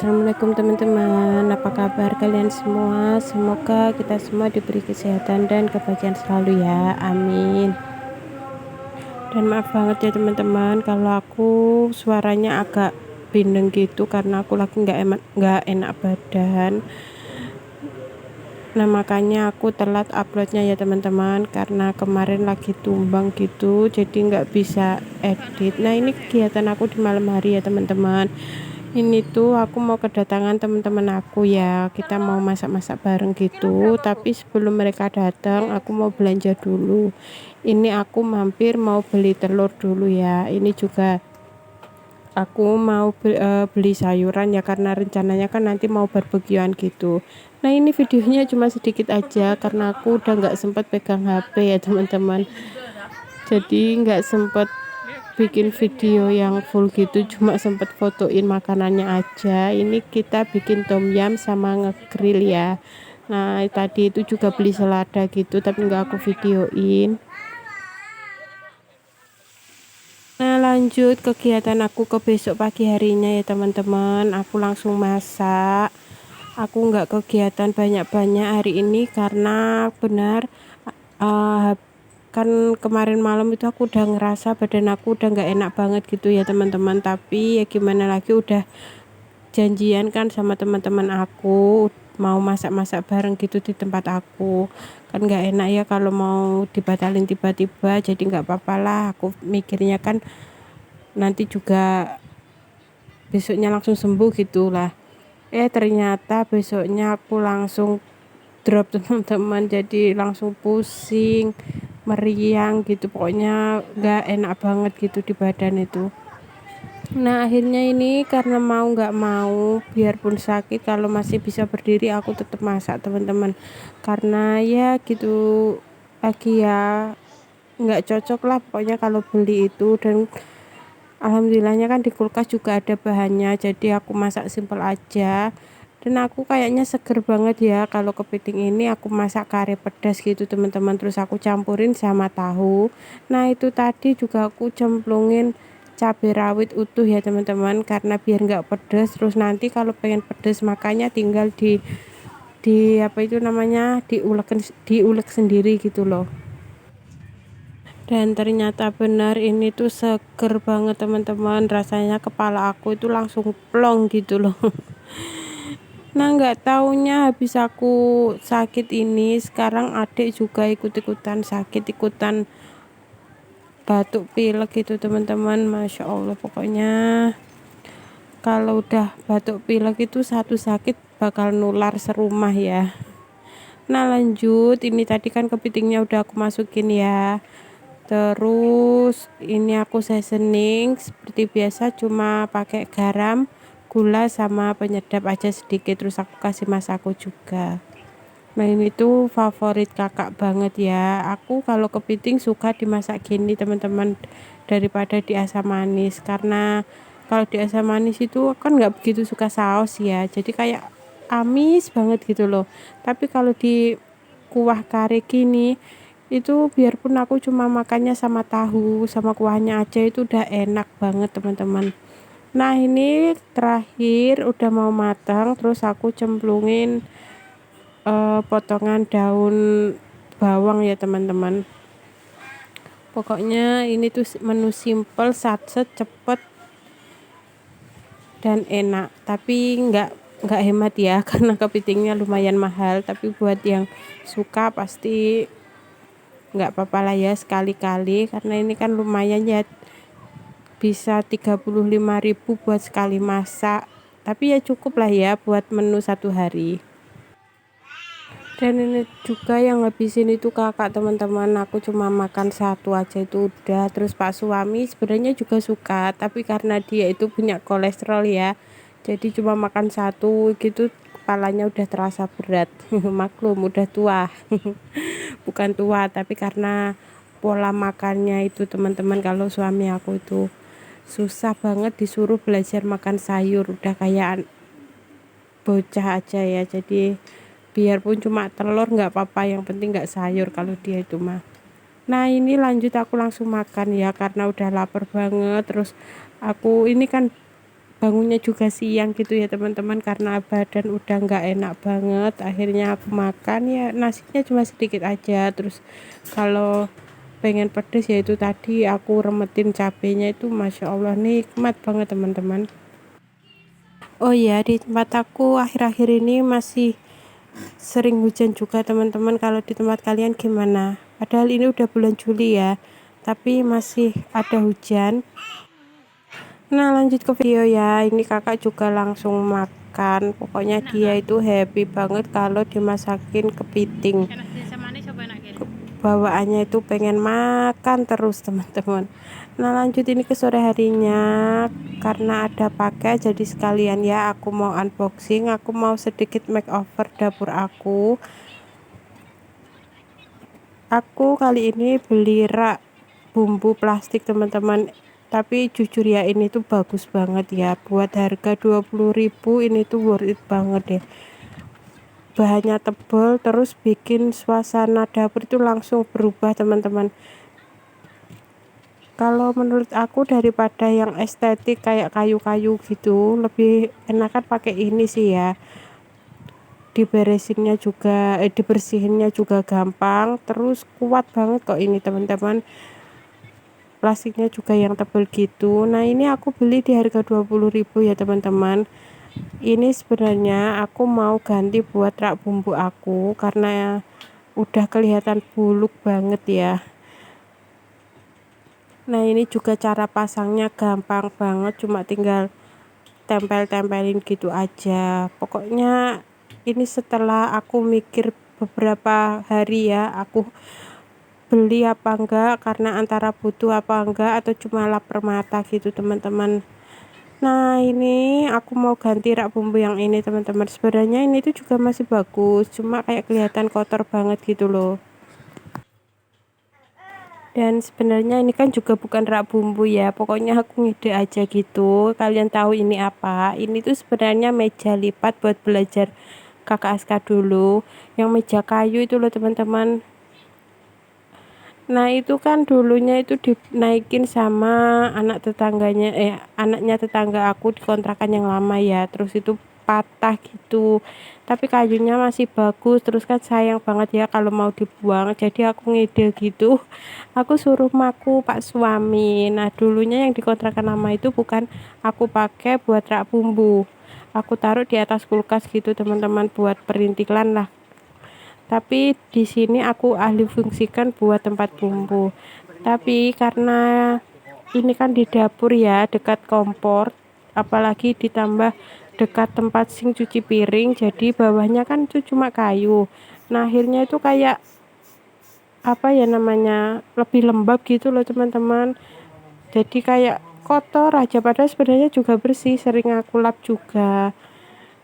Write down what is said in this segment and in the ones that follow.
Assalamualaikum teman-teman, apa kabar kalian semua? Semoga kita semua diberi kesehatan dan kebahagiaan selalu ya, amin. Dan maaf banget ya teman-teman kalau aku suaranya agak bindeng gitu karena aku lagi nggak enak badan. Nah makanya aku telat uploadnya ya teman-teman, karena kemarin lagi tumbang gitu jadi nggak bisa edit. Nah ini kegiatan aku di malam hari ya teman-teman. Ini tuh aku mau kedatangan teman-teman aku ya, kita mau masak-masak bareng gitu. Tapi sebelum mereka datang aku mau belanja dulu. Ini aku mampir mau beli telur dulu ya. Ini juga aku mau beli sayuran ya, karena rencananya kan nanti mau barbekyuan gitu. Nah ini videonya cuma sedikit aja karena aku udah nggak sempat pegang HP ya teman-teman, jadi nggak sempat bikin video yang full gitu, cuma sempat fotoin makanannya aja. Ini kita bikin tom yum sama ngegrill ya. Nah tadi itu juga beli selada gitu tapi nggak aku videoin. Nah lanjut kegiatan aku ke besok pagi harinya ya teman-teman, aku langsung masak. Aku nggak kegiatan banyak-banyak hari ini karena benar uh, kan kemarin malam itu aku udah ngerasa badan aku udah nggak enak banget gitu ya teman-teman. Tapi ya gimana lagi, udah janjian kan sama teman-teman aku mau masak-masak bareng gitu di tempat aku, kan nggak enak ya kalau mau dibatalin tiba-tiba. Jadi nggak apa-apa lah, aku mikirnya kan nanti juga besoknya langsung sembuh gitulah. Ternyata besoknya aku langsung drop teman-teman, jadi langsung pusing, meriang gitu, pokoknya nggak enak banget gitu di badan itu. Nah akhirnya ini karena mau nggak mau, biarpun sakit kalau masih bisa berdiri aku tetap masak teman-teman, karena ya gitu lagi ya, nggak cocok lah pokoknya kalau beli itu. Dan alhamdulillahnya kan di kulkas juga ada bahannya, jadi aku masak simpel aja. Dan aku kayaknya seger banget ya kalau kepiting ini aku masak kare pedas gitu teman-teman, terus aku campurin sama tahu. Nah itu tadi juga aku cemplungin cabai rawit utuh ya teman-teman, karena biar nggak pedas. Terus nanti kalau pengen pedas makanya tinggal di apa itu namanya, diulek sendiri gitu loh. Dan ternyata benar ini tuh seger banget teman-teman, rasanya kepala aku itu langsung plong gitu loh. Nah nggak taunya habis aku sakit ini sekarang adik juga ikut-ikutan sakit, ikutan batuk pilek gitu teman-teman. Masya Allah, pokoknya kalau udah batuk pilek itu satu sakit bakal nular serumah ya. Nah lanjut, ini tadi kan kepitingnya udah aku masukin ya. Terus ini aku seasoning seperti biasa, cuma pakai garam, gula sama penyedap aja sedikit. Terus aku kasih masako juga. Nah ini tuh favorit kakak banget ya. Aku kalau kepiting suka dimasak gini teman-teman, daripada di asam manis. Karena kalau di asam manis itu kan nggak begitu suka saus ya, jadi kayak amis banget gitu loh. Tapi kalau di kuah kare gini itu biarpun aku cuma makannya sama tahu sama kuahnya aja itu udah enak banget teman-teman. Nah ini terakhir udah mau matang, terus aku cemplungin potongan daun bawang ya teman-teman. Pokoknya ini tuh menu simple, satset, cepet dan enak, tapi nggak hemat ya karena kepitingnya lumayan mahal. Tapi buat yang suka pasti nggak apa-apa lah ya sekali-kali, karena ini kan lumayan ya, bisa 35.000 buat sekali masak. Tapi ya cukup lah ya buat menu satu hari. Dan ini juga yang ngabisin itu kakak teman-teman, aku cuma makan satu aja itu udah. Terus pak suami sebenarnya juga suka, tapi karena dia itu punya kolesterol ya, jadi cuma makan satu gitu, kepalanya udah terasa berat. Maklum udah tua. Bukan tua tapi karena pola makannya itu teman-teman. Kalau suami aku itu susah banget disuruh belajar makan sayur, udah kayak bocah aja ya. Jadi biarpun cuma telur nggak apa-apa, yang penting nggak sayur kalau dia itu mah. Nah ini lanjut aku langsung makan ya karena udah lapar banget. Terus aku ini kan bangunnya juga siang gitu ya teman-teman, karena badan udah nggak enak banget. Akhirnya aku makan ya nasinya cuma sedikit aja, terus kalau pengen pedes ya itu tadi aku remetin cabenya itu, masya Allah nikmat banget teman-teman. Oh ya, di tempat aku akhir-akhir ini masih sering hujan juga teman-teman. Kalau di tempat kalian gimana? Padahal ini udah bulan Juli ya, tapi masih ada hujan. Nah, lanjut ke video ya. Ini kakak juga langsung makan. Pokoknya dia itu happy banget kalau dimasakin kepiting. Bawaannya itu pengen makan terus teman-teman. Nah, lanjut ini ke sore harinya. Karena ada pakai jadi sekalian ya aku mau unboxing, aku mau sedikit makeover dapur aku. Aku kali ini beli rak bumbu plastik teman-teman, tapi jujur ya ini tuh bagus banget ya, buat harga 20.000 ini tuh worth it banget deh. Bahannya tebal, terus bikin suasana dapur itu langsung berubah teman-teman. Kalau menurut aku daripada yang estetik kayak kayu-kayu gitu, lebih enakan pakai ini sih ya. Dibersihinnya juga gampang, terus kuat banget kok ini teman-teman. Plastiknya juga yang tebal gitu. Nah, ini aku beli di harga 20.000 ya teman-teman. Ini sebenarnya aku mau ganti buat rak bumbu aku karena udah kelihatan buluk banget ya. Nah, ini juga cara pasangnya gampang banget, cuma tinggal tempel-tempelin gitu aja. Pokoknya ini setelah aku mikir beberapa hari ya, aku beli apa enggak, karena antara butuh apa enggak atau cuma lapar mata gitu teman-teman. Nah, ini aku mau ganti rak bumbu yang ini teman-teman. Sebenarnya ini tuh juga masih bagus, cuma kayak kelihatan kotor banget gitu loh. Dan sebenarnya ini kan juga bukan rak bumbu ya, pokoknya aku ngide aja gitu. Kalian tahu ini apa? Ini tuh sebenarnya meja lipat buat belajar kakak Aska dulu, yang meja kayu itu loh teman-teman. Nah, itu kan dulunya itu dinaikin sama anaknya tetangga aku di kontrakan yang lama ya, terus itu patah gitu, tapi kayunya masih bagus, terus kan sayang banget ya kalau mau dibuang, jadi aku ngide gitu, aku suruh maku pak suami. Nah, dulunya yang di kontrakan lama itu bukan aku pakai buat rak bumbu, aku taruh di atas kulkas gitu teman-teman, buat perintilan lah, tapi di sini aku ahli fungsikan buat tempat bumbu. Tapi karena ini kan di dapur ya, dekat kompor, apalagi ditambah dekat tempat sink cuci piring, jadi bawahnya kan itu cuma kayu. Nah, akhirnya itu kayak apa ya namanya, lebih lembab gitu loh teman-teman, jadi kayak kotor aja, padahal sebenarnya juga bersih, sering aku lap juga.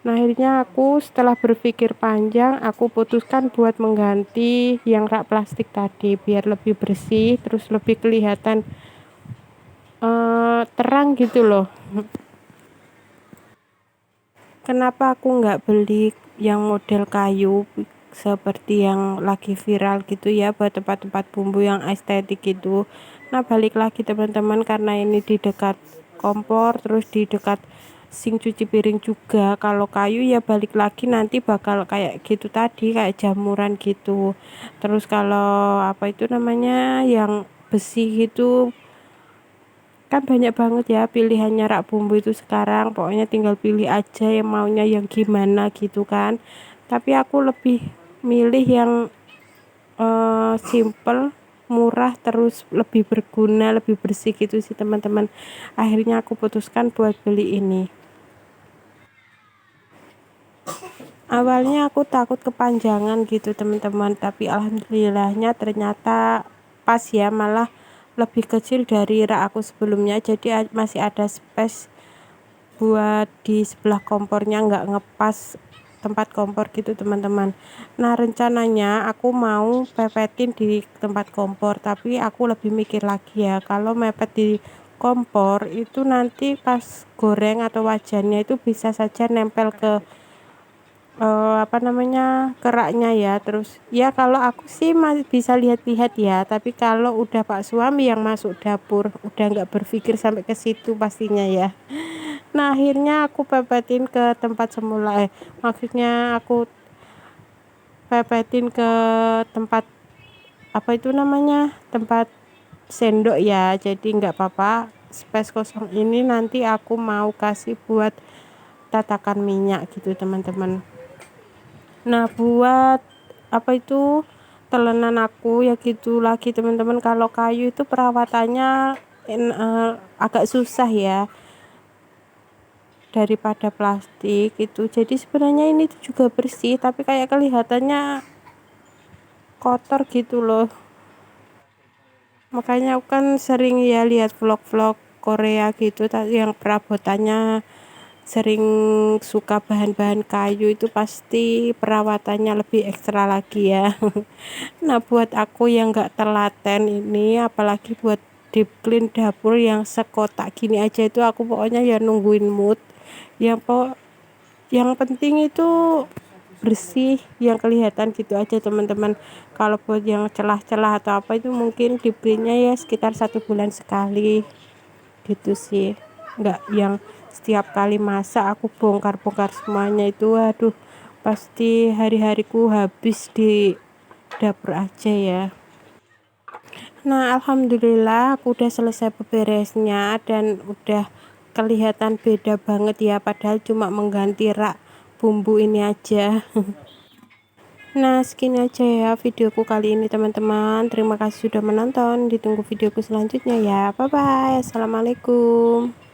Nah, akhirnya aku setelah berpikir panjang, aku putuskan buat mengganti yang rak plastik tadi biar lebih bersih, terus lebih kelihatan terang gitu loh. Kenapa aku nggak beli yang model kayu seperti yang lagi viral gitu ya, buat tempat-tempat bumbu yang estetik gitu. Nah, balik lagi teman-teman, karena ini di dekat kompor, terus di dekat sink cuci piring juga. Kalau kayu ya balik lagi nanti bakal kayak gitu tadi, kayak jamuran gitu. Terus kalau apa itu namanya yang besi gitu, kan banyak banget ya pilihannya rak bumbu itu sekarang, pokoknya tinggal pilih aja yang maunya yang gimana gitu kan. Tapi aku lebih milih yang simple, murah, terus lebih berguna, lebih bersih gitu sih teman-teman. Akhirnya aku putuskan buat beli ini. Awalnya aku takut kepanjangan gitu teman-teman, tapi alhamdulillahnya ternyata pas ya, malah lebih kecil dari rak aku sebelumnya, jadi masih ada space buat di sebelah kompornya, nggak ngepas tempat kompor gitu teman-teman. Nah, rencananya aku mau pepetin di tempat kompor, tapi aku lebih mikir lagi ya, kalau mepet di kompor itu nanti pas goreng atau wajannya itu bisa saja nempel ke apa namanya, keraknya ya. Terus ya kalau aku sih masih bisa lihat-lihat ya, tapi kalau udah pak suami yang masuk dapur udah nggak berpikir sampai ke situ pastinya ya. Nah akhirnya aku pepetin ke tempat semula, maksudnya aku pepetin ke tempat apa itu namanya, tempat sendok ya. Jadi nggak apa-apa, space kosong ini nanti aku mau kasih buat tatakan minyak gitu teman-teman. Nah buat apa itu telenan aku ya gitu lagi teman-teman. Kalau kayu itu perawatannya agak susah ya daripada plastik itu. Jadi sebenarnya ini tuh juga bersih tapi kayak kelihatannya kotor gitu loh. Makanya aku kan sering ya lihat vlog-vlog Korea gitu yang perabotannya sering suka bahan-bahan kayu itu pasti perawatannya lebih ekstra lagi ya. Nah buat aku yang gak telaten ini, apalagi buat deep clean dapur yang sekotak gini aja itu aku pokoknya ya nungguin mood yang penting itu bersih yang kelihatan gitu aja teman-teman. Kalau buat yang celah-celah atau apa itu mungkin deep cleannya ya sekitar 1 bulan sekali gitu sih, nggak yang setiap kali masak aku bongkar-bongkar semuanya. Itu aduh pasti hari-hariku habis di dapur aja ya. Nah alhamdulillah aku udah selesai beberesnya dan udah kelihatan beda banget ya, padahal cuma mengganti rak bumbu ini aja. Nah segini aja ya videoku kali ini teman-teman, terima kasih sudah menonton, ditunggu videoku selanjutnya ya, bye bye, assalamualaikum.